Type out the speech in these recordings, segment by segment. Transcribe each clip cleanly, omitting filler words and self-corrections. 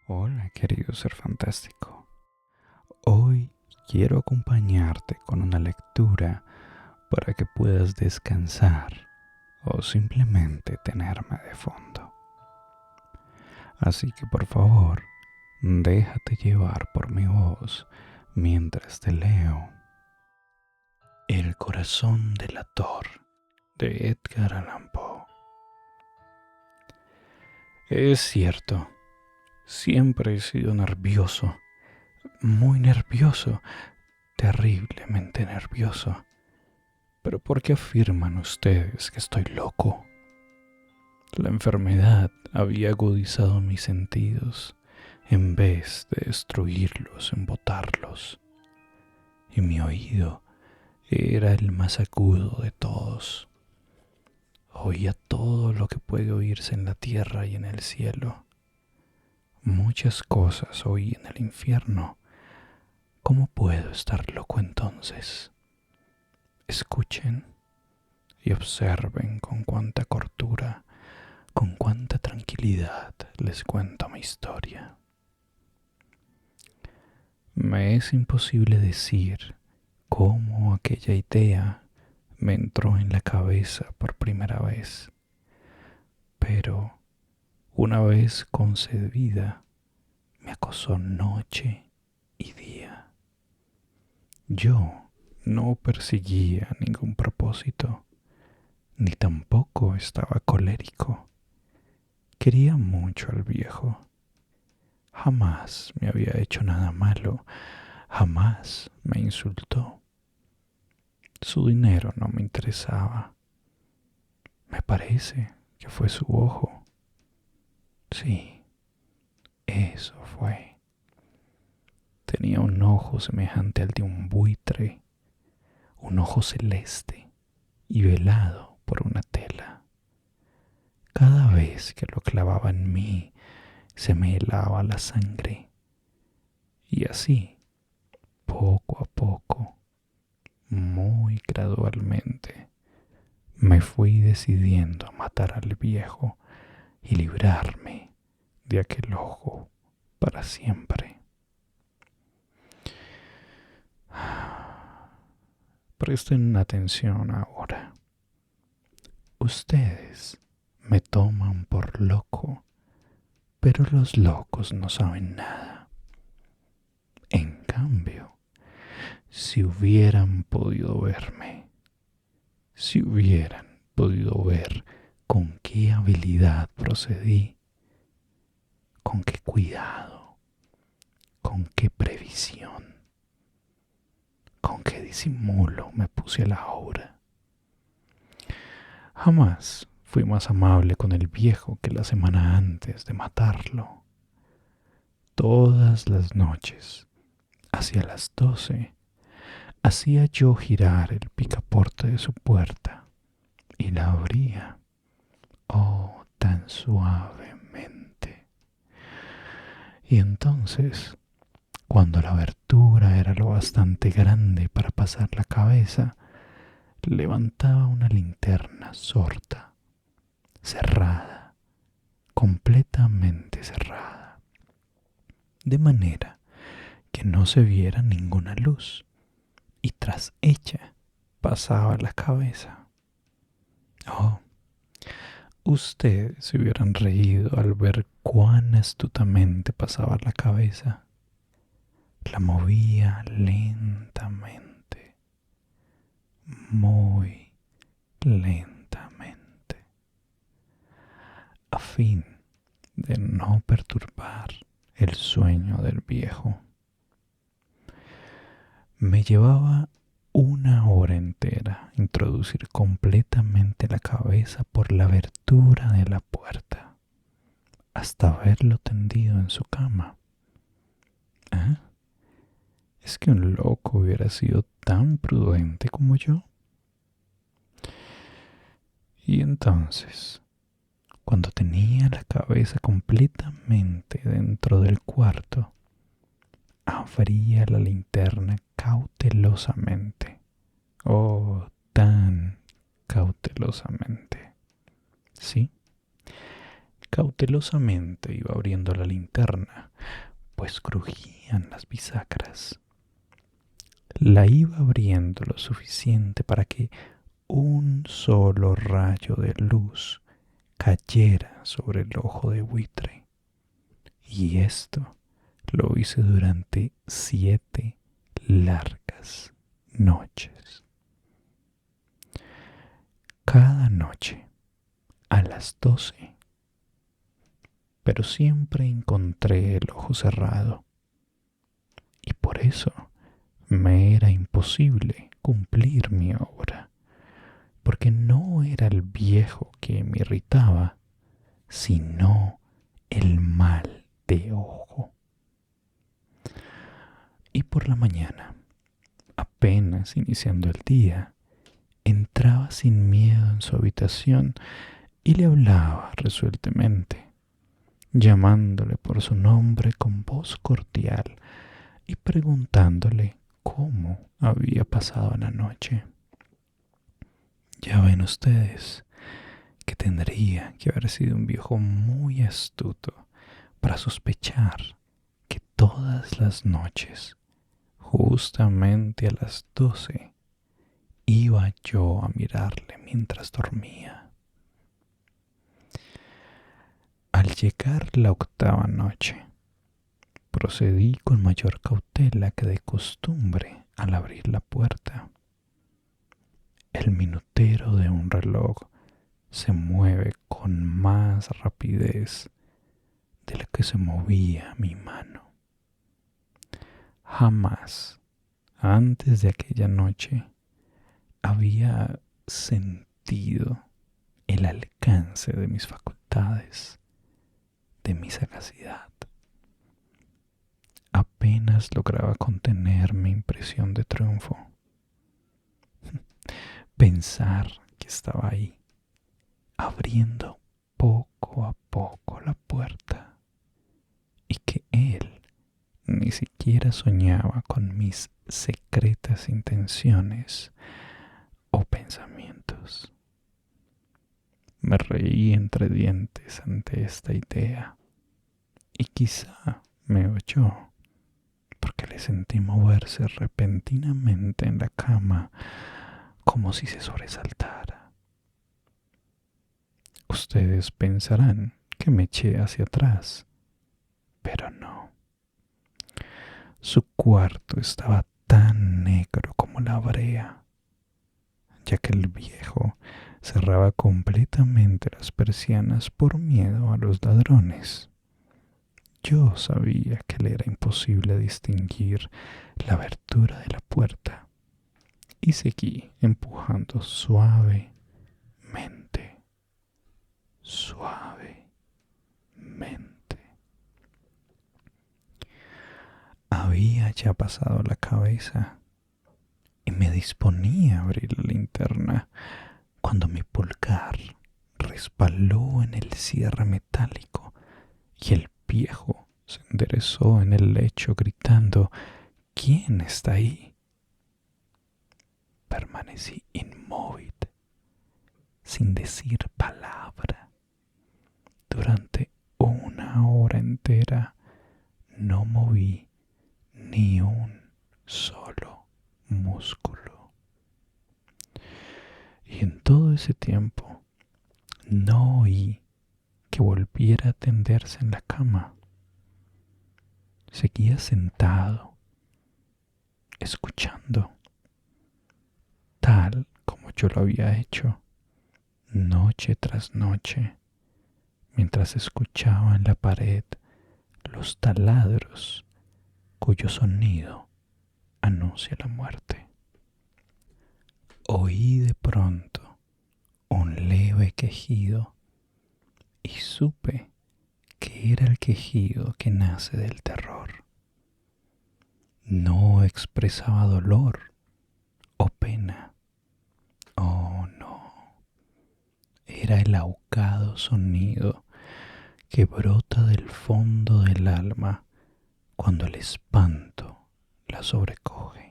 Hola, querido ser fantástico. Hoy quiero acompañarte con una lectura para que puedas descansar o simplemente tenerme de fondo. Así que por favor, déjate llevar por mi voz mientras te leo El corazón del ator de Edgar Allan Poe. Es cierto, siempre he sido nervioso, muy nervioso, terriblemente nervioso. Pero ¿por qué afirman ustedes que estoy loco? La enfermedad había agudizado mis sentidos en vez de destruirlos, embotarlos. Y mi oído era el más agudo de todos. Oía todo lo que puede oírse en la tierra y en el cielo. Muchas cosas oí en el infierno. ¿Cómo puedo estar loco entonces? Escuchen y observen con cuánta cordura, con cuánta tranquilidad les cuento mi historia. Me es imposible decir cómo aquella idea me entró en la cabeza por primera vez, pero una vez concebida me acosó noche y día. Yo no perseguía ningún propósito, ni tampoco estaba colérico. Quería mucho al viejo. Jamás me había hecho nada malo, jamás me insultó. Su dinero no me interesaba. Me parece que fue su ojo. Sí, eso fue. Tenía un ojo semejante al de un buitre, un ojo celeste y velado por una tela. Cada vez que lo clavaba en mí, se me helaba la sangre. Y así, poco a poco, muy gradualmente, me fui decidiendo a matar al viejo y librarme de aquel ojo para siempre. Presten atención ahora. Ustedes me toman por loco, pero los locos no saben nada. En cambio, si hubieran podido verme, si hubieran podido ver con qué habilidad procedí, con qué cuidado, con qué previsión, con qué disimulo me puse a la obra. Jamás fui más amable con el viejo que la semana antes de matarlo. Todas las noches, hacia las 12, hacía yo girar el picaporte de su puerta y la abría, oh, tan suavemente. Y entonces, cuando la abertura era lo bastante grande para pasar la cabeza, levantaba una linterna sorda, cerrada, completamente cerrada, de manera que no se viera ninguna luz, y tras ella pasaba la cabeza. Oh, ustedes se hubieran reído al ver cuán astutamente pasaba la cabeza. La movía lentamente, muy lentamente, a fin de no perturbar el sueño del viejo. Me llevaba una hora entera introducir completamente la cabeza por la abertura de la puerta, hasta verlo tendido en su cama. ¿Ah? ¿Es que un loco hubiera sido tan prudente como yo? Y entonces, cuando tenía la cabeza completamente dentro del cuarto, abría la linterna cautelosamente. Oh, tan cautelosamente. Sí, Cautelosamente iba abriendo la linterna, pues crujían las bisagras. La iba abriendo lo suficiente para que un solo rayo de luz cayera sobre el ojo de buitre. Y esto lo hice durante 7 largas noches. Cada noche, a las 12, pero siempre encontré el ojo cerrado. Y por eso me era imposible cumplir mi obra, porque no era el viejo que me irritaba, sino el mal de ojo. Y por la mañana, apenas iniciando el día, entraba sin miedo en su habitación y le hablaba resueltamente, llamándole por su nombre con voz cordial y preguntándole cómo había pasado la noche. Ya ven ustedes que tendría que haber sido un viejo muy astuto para sospechar que todas las noches, justamente a las 12, iba yo a mirarle mientras dormía. Al llegar la 8ª noche, procedí con mayor cautela que de costumbre al abrir la puerta. El minutero de un reloj se mueve con más rapidez de la que se movía mi mano. Jamás, antes de aquella noche, había sentido el alcance de mis facultades, de mi sagacidad. Apenas lograba contener mi impresión de triunfo. Pensar que estaba ahí, abriendo poco a poco la puerta, y que él ni siquiera soñaba con mis secretas intenciones o pensamientos. Me reí entre dientes ante esta idea, y quizá me oyó, porque le sentí moverse repentinamente en la cama como si se sobresaltara. Ustedes pensarán que me eché hacia atrás, pero no. Su cuarto estaba tan negro como la brea, ya que el viejo cerraba completamente las persianas por miedo a los ladrones. Yo sabía que le era imposible distinguir la abertura de la puerta y seguí empujando suavemente. Había ya pasado la cabeza y me disponía a abrir la linterna cuando mi pulgar resbaló en el cierre metálico y el viejo se enderezó en el lecho gritando: ¿Quién está ahí? Permanecí inmóvil, sin decir palabra. Durante 1 hora entera no moví ni un solo músculo. Y en todo ese tiempo no oí que volviera a tenderse en la cama. Seguía sentado, escuchando, tal como yo lo había hecho, noche tras noche, mientras escuchaba en la pared los taladros cuyo sonido anuncia la muerte. Oí de pronto un leve quejido y supe que era el quejido que nace del terror. No expresaba dolor o pena. Oh, no. Era el ahogado sonido que brota del fondo del alma cuando el espanto la sobrecoge.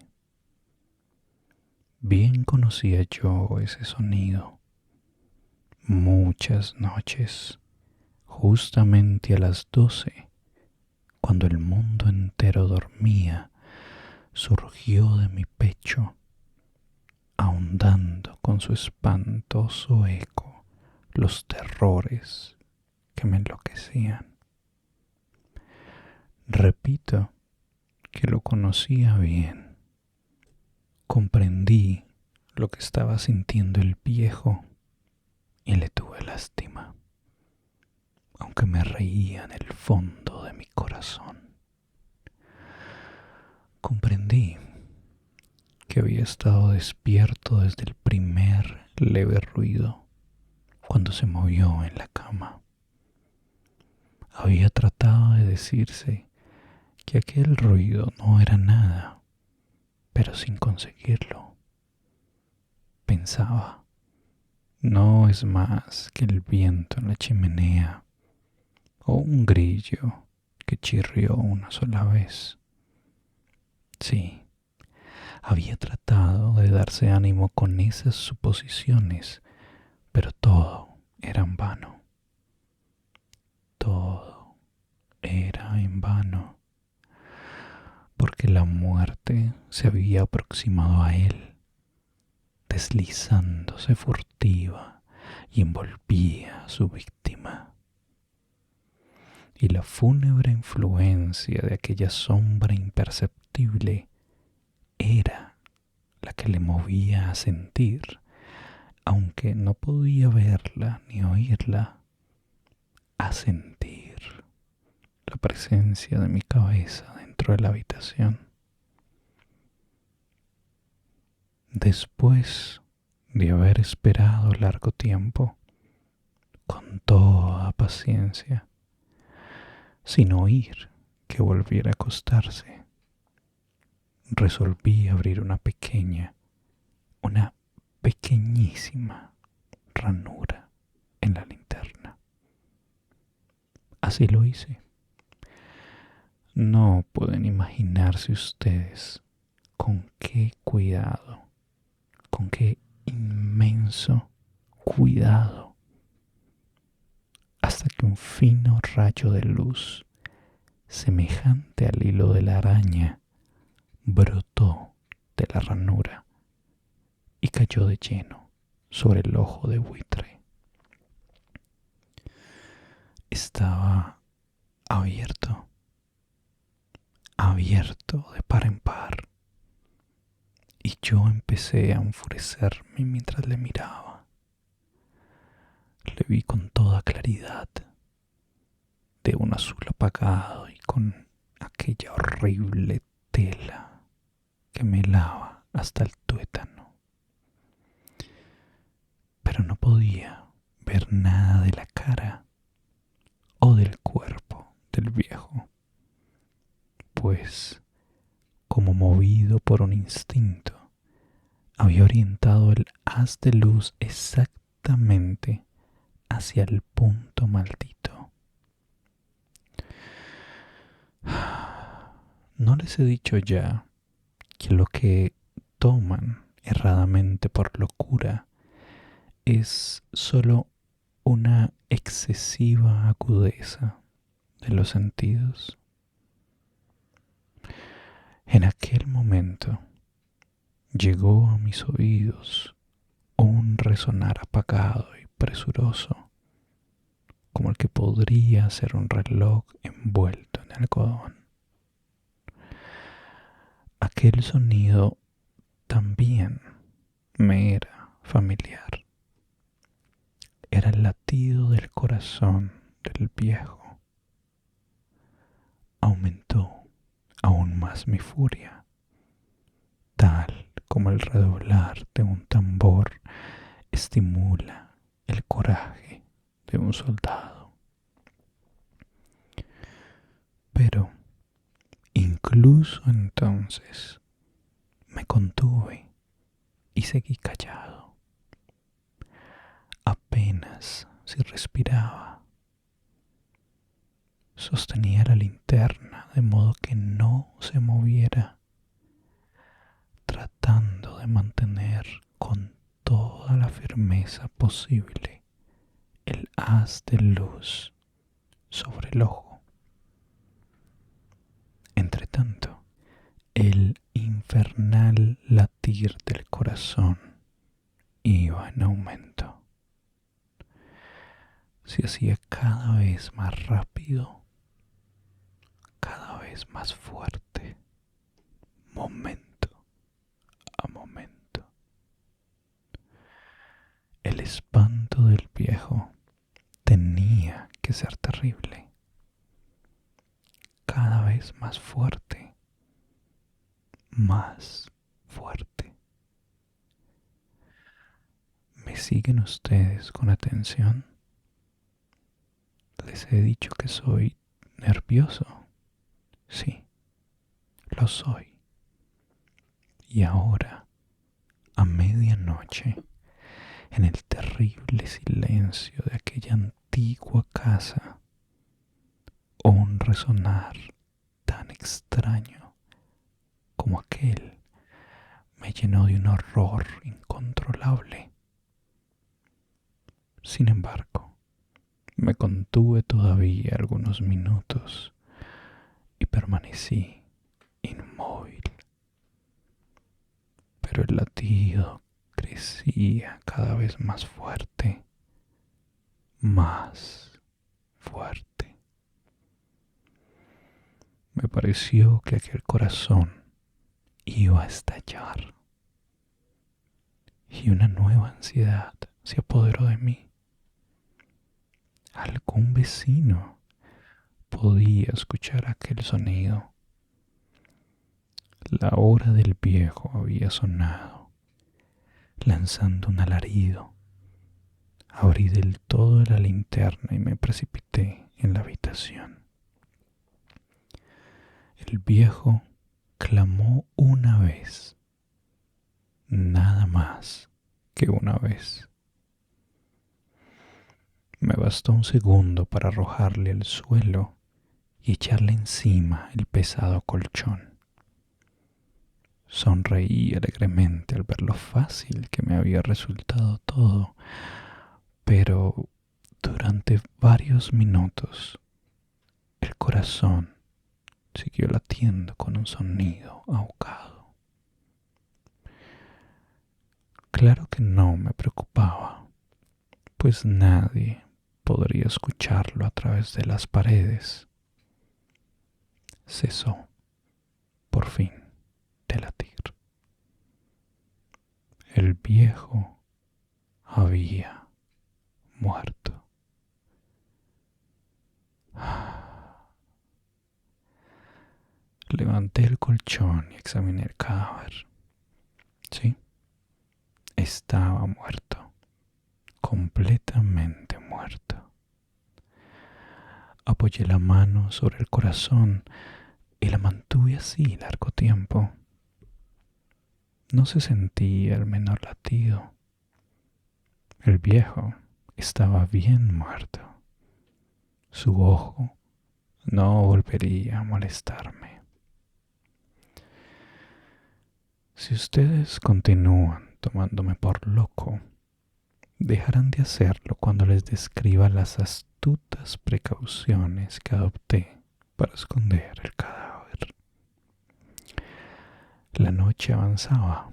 Bien conocía yo ese sonido. Muchas noches, justamente a las 12, cuando el mundo entero dormía, surgió de mi pecho, ahondando con su espantoso eco los terrores que me enloquecían. Repito que lo conocía bien. Comprendí lo que estaba sintiendo el viejo y le tuve lástima, aunque me reía en el fondo de mi corazón. Comprendí que había estado despierto desde el primer leve ruido cuando se movió en la cama. Había tratado de decirse que aquel ruido no era nada, pero sin conseguirlo. Pensaba, no es más que el viento en la chimenea o un grillo que chirrió una sola vez. Sí, había tratado de darse ánimo con esas suposiciones, pero todo era en vano. Todo era en vano, porque la muerte se había aproximado a él, deslizándose furtiva y envolvía a su víctima. Y la fúnebre influencia de aquella sombra imperceptible era la que le movía a sentir, aunque no podía verla ni oírla, a sentir la presencia de mi cabeza dentro de la habitación. Después de haber esperado largo tiempo, con toda paciencia, sin oír que volviera a acostarse, resolví abrir una pequeñísima ranura en la linterna. Así lo hice. No pueden imaginarse ustedes con qué cuidado, con qué inmenso cuidado, hasta que un fino rayo de luz, semejante al hilo de la araña, brotó de la ranura y cayó de lleno sobre el ojo de buitre. Estaba abierto, abierto de par en par, y yo empecé a enfurecerme mientras le miraba. Le vi con toda claridad, de un azul apagado y con aquella horrible tela que me helaba hasta el tuétano. Pero no podía ver nada de la cara o del cuerpo del viejo, pues, como movido por un instinto, había orientado el haz de luz exactamente hacia el punto maldito. ¿No les he dicho ya que lo que toman erradamente por locura es solo una excesiva agudeza de los sentidos? En aquel momento llegó a mis oídos un resonar apagado y presuroso, como el que podría ser un reloj envuelto en algodón. Aquel sonido también me era familiar. Era el latido del corazón del viejo. Aumentó aún más mi furia, tal como el redoblar de un tambor estimula el coraje de un soldado. Pero incluso entonces me contuve y seguí callado. Apenas si respiraba. Sostenía la linterna de modo que no se moviera, tratando de mantener con toda la firmeza posible el haz de luz del ojo. Entretanto, el infernal latir del corazón iba en aumento. Se hacía cada vez más rápido, cada vez más fuerte, momento a momento. El espanto del viejo tenía que ser terrible, cada vez más fuerte, más fuerte. ¿Me siguen ustedes con atención? Les he dicho que soy nervioso. Sí, lo soy. Y ahora, a medianoche, en el terrible silencio de aquella antigua casa, un resonar tan extraño como aquel me llenó de un horror incontrolable. Sin embargo, me contuve todavía algunos minutos y permanecí inmóvil. Pero el latido crecía cada vez más fuerte, más fuerte. Me pareció que aquel corazón iba a estallar y una nueva ansiedad se apoderó de mí. Algún vecino podía escuchar aquel sonido. La hora del viejo había sonado, lanzando un alarido. Abrí del todo la linterna y me precipité en la habitación. El viejo clamó una vez, nada más que una vez. Me bastó un segundo para arrojarle al suelo y echarle encima el pesado colchón. Sonreí alegremente al ver lo fácil que me había resultado todo, pero durante varios minutos el corazón siguió latiendo con un sonido ahogado. Claro que no me preocupaba, pues nadie podría escucharlo a través de las paredes. Cesó, por fin, de latir. El viejo había muerto. Levanté el colchón y examiné el cadáver. Sí, estaba muerto, completamente muerto. Apoyé la mano sobre el corazón y la mantuve así largo tiempo. No se sentía el menor latido. El viejo estaba bien muerto. Su ojo no volvería a molestarme. Si ustedes continúan tomándome por loco, dejarán de hacerlo cuando les describa las astutas precauciones que adopté para esconder el cadáver. La noche avanzaba,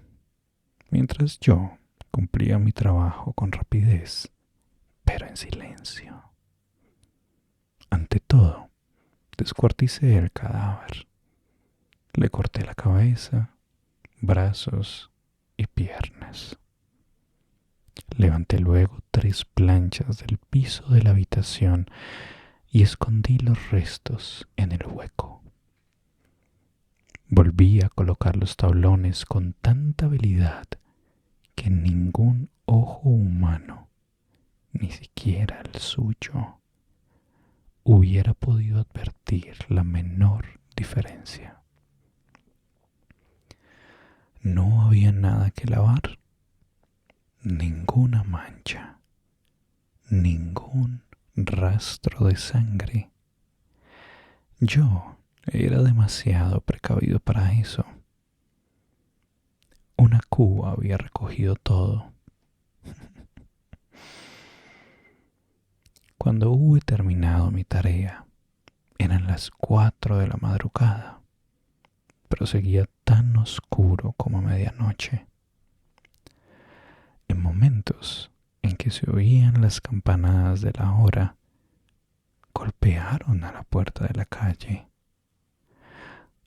mientras yo cumplía mi trabajo con rapidez, pero en silencio. Ante todo, descuarticé el cadáver. Le corté la cabeza, brazos y piernas. Levanté luego 3 planchas del piso de la habitación y escondí los restos en el hueco. Volví a colocar los tablones con tanta habilidad que ningún ojo humano, ni siquiera el suyo, hubiera podido advertir la menor diferencia. No había nada que lavar, ninguna mancha, ningún rastro de sangre. Yo era demasiado precavido para eso. Una cuba había recogido todo. Cuando hube terminado mi tarea, Eran las 4 de la madrugada, pero seguía tan oscuro como a medianoche. En momentos en que se oían las campanadas de la hora, golpearon a la puerta de la calle.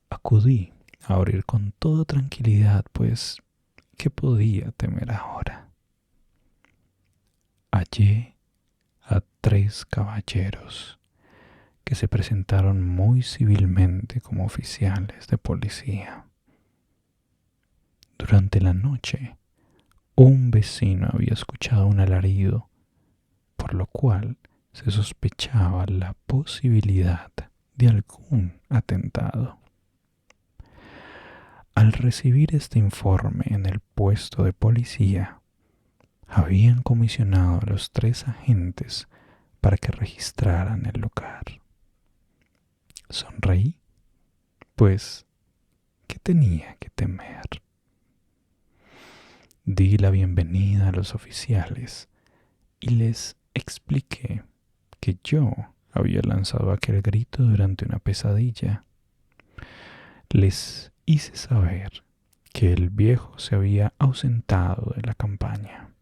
Acudí a abrir con toda tranquilidad, pues, ¿qué podía temer ahora? Hallé a 3 caballeros que se presentaron muy civilmente como oficiales de policía. Durante la noche, un vecino había escuchado un alarido, por lo cual se sospechaba la posibilidad de algún atentado. Al recibir este informe en el puesto de policía, habían comisionado a los 3 agentes para que registraran el lugar. Sonreí, pues, ¿qué tenía que temer? Di la bienvenida a los oficiales y les expliqué que yo había lanzado aquel grito durante una pesadilla. Les hice saber que el viejo se había ausentado de la campaña.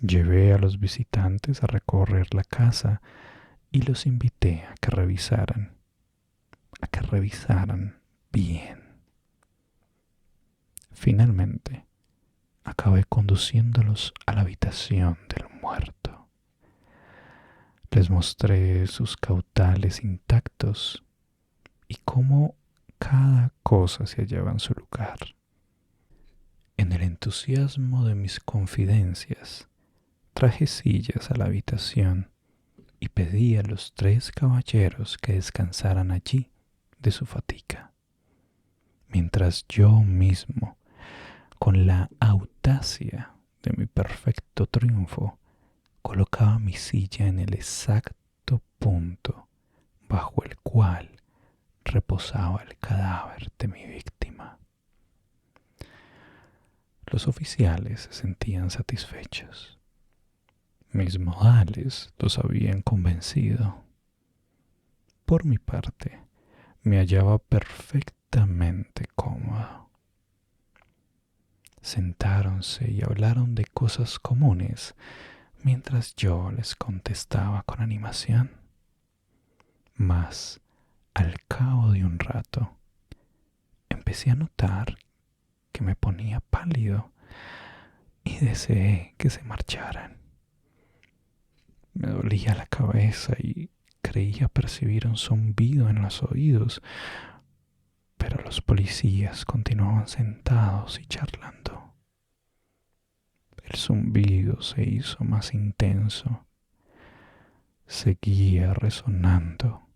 Llevé a los visitantes a recorrer la casa y los invité a que revisaran bien. Finalmente, acabé conduciéndolos a la habitación del muerto. Les mostré sus caudales intactos y cómo cada cosa se hallaba en su lugar. En el entusiasmo de mis confidencias, traje sillas a la habitación y pedí a los 3 caballeros que descansaran allí de su fatiga, mientras yo mismo, con la audacia de mi perfecto triunfo, colocaba mi silla en el exacto punto bajo el cual reposaba el cadáver de mi víctima. Los oficiales se sentían satisfechos. Mis modales los habían convencido. Por mi parte, me hallaba perfectamente cómodo. Sentáronse y hablaron de cosas comunes mientras yo les contestaba con animación. Mas, al cabo de un rato, empecé a notar que me ponía pálido y deseé que se marcharan. Me dolía la cabeza y creía percibir un zumbido en los oídos, pero los policías continuaban sentados y charlando. El zumbido se hizo más intenso, seguía resonando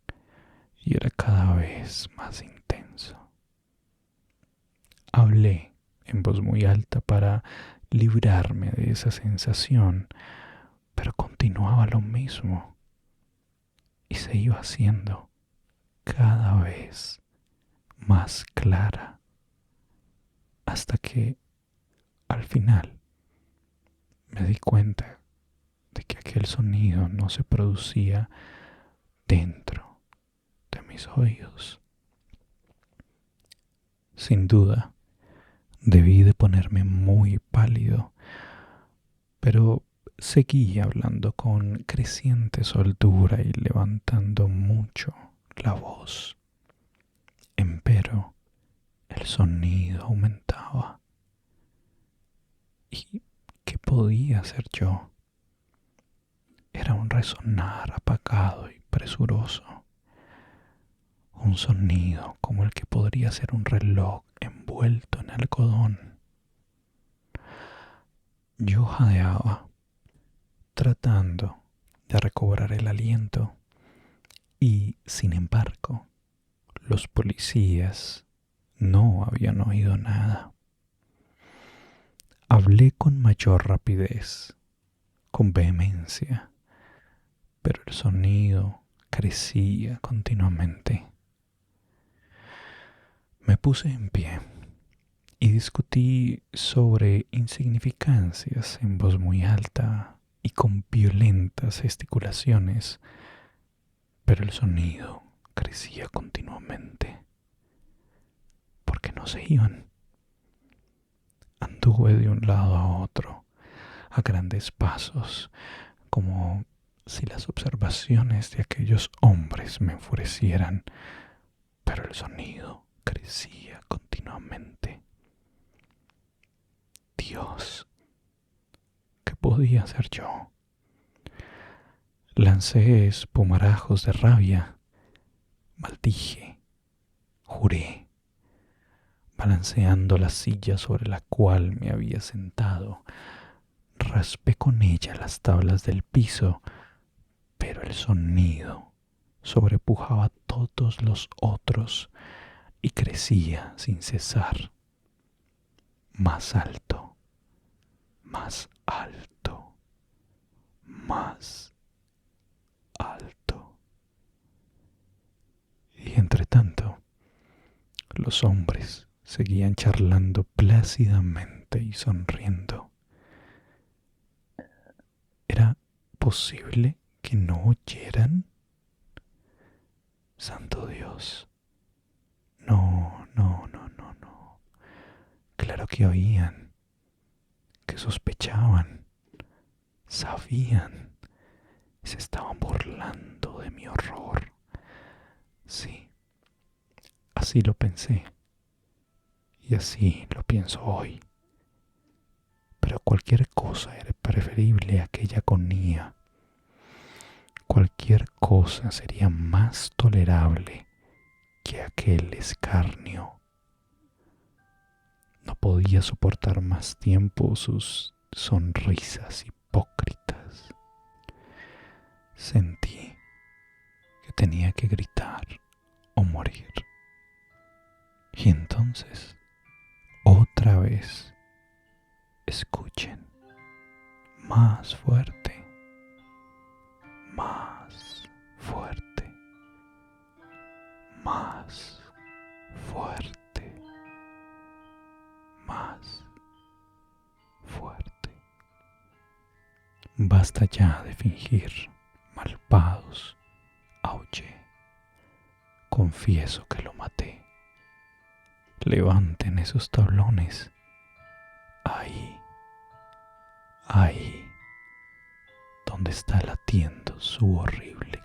y era cada vez más intenso. Hablé en voz muy alta para librarme de esa sensación, pero continuaba lo mismo y se iba haciendo cada vez más clara, hasta que al final me di cuenta de que aquel sonido no se producía dentro de mis oídos. Sin duda, debí de ponerme muy pálido, pero seguí hablando con creciente soltura y levantando mucho la voz. Empero, el sonido aumentaba. ¿Y qué podía hacer yo? Era un resonar apagado y presuroso, un sonido como el que podría ser un reloj envuelto en algodón. Yo jadeaba, tratando de recobrar el aliento, y, sin embargo, los policías no habían oído nada. Hablé con mayor rapidez, con vehemencia, pero el sonido crecía continuamente. Me puse en pie y discutí sobre insignificancias en voz muy alta y con violentas gesticulaciones, pero el sonido crecía continuamente, porque no se iban. Anduve de un lado a otro, a grandes pasos, como si las observaciones de aquellos hombres me enfurecieran, pero el sonido crecía continuamente. Dios, ¿qué podía hacer yo? Lancé espumarajos de rabia, maldije, juré, balanceando la silla sobre la cual me había sentado. Raspé con ella las tablas del piso, pero el sonido sobrepujaba todos los otros y crecía sin cesar. Más alto, más alto, más alto. Y entre tanto, los hombres seguían charlando plácidamente y sonriendo. ¿Era posible que no oyeran? Santo Dios. No, no, no, no, no. Claro que oían, que sospechaban, sabían, se estaban burlando de mi horror. Sí, así lo pensé y así lo pienso hoy. Pero cualquier cosa era preferible a aquella agonía. Cualquier cosa sería más tolerable que aquel escarnio. No podía soportar más tiempo sus sonrisas hipócritas. Sentí que tenía que gritar o morir. Y entonces, otra vez, escuchen, más fuerte, más fuerte, más fuerte, más fuerte. Basta ya de fingir, malvados. Aullé. Confieso que lo maté. Levanten esos tablones. Ahí, ahí, donde está latiendo su horrible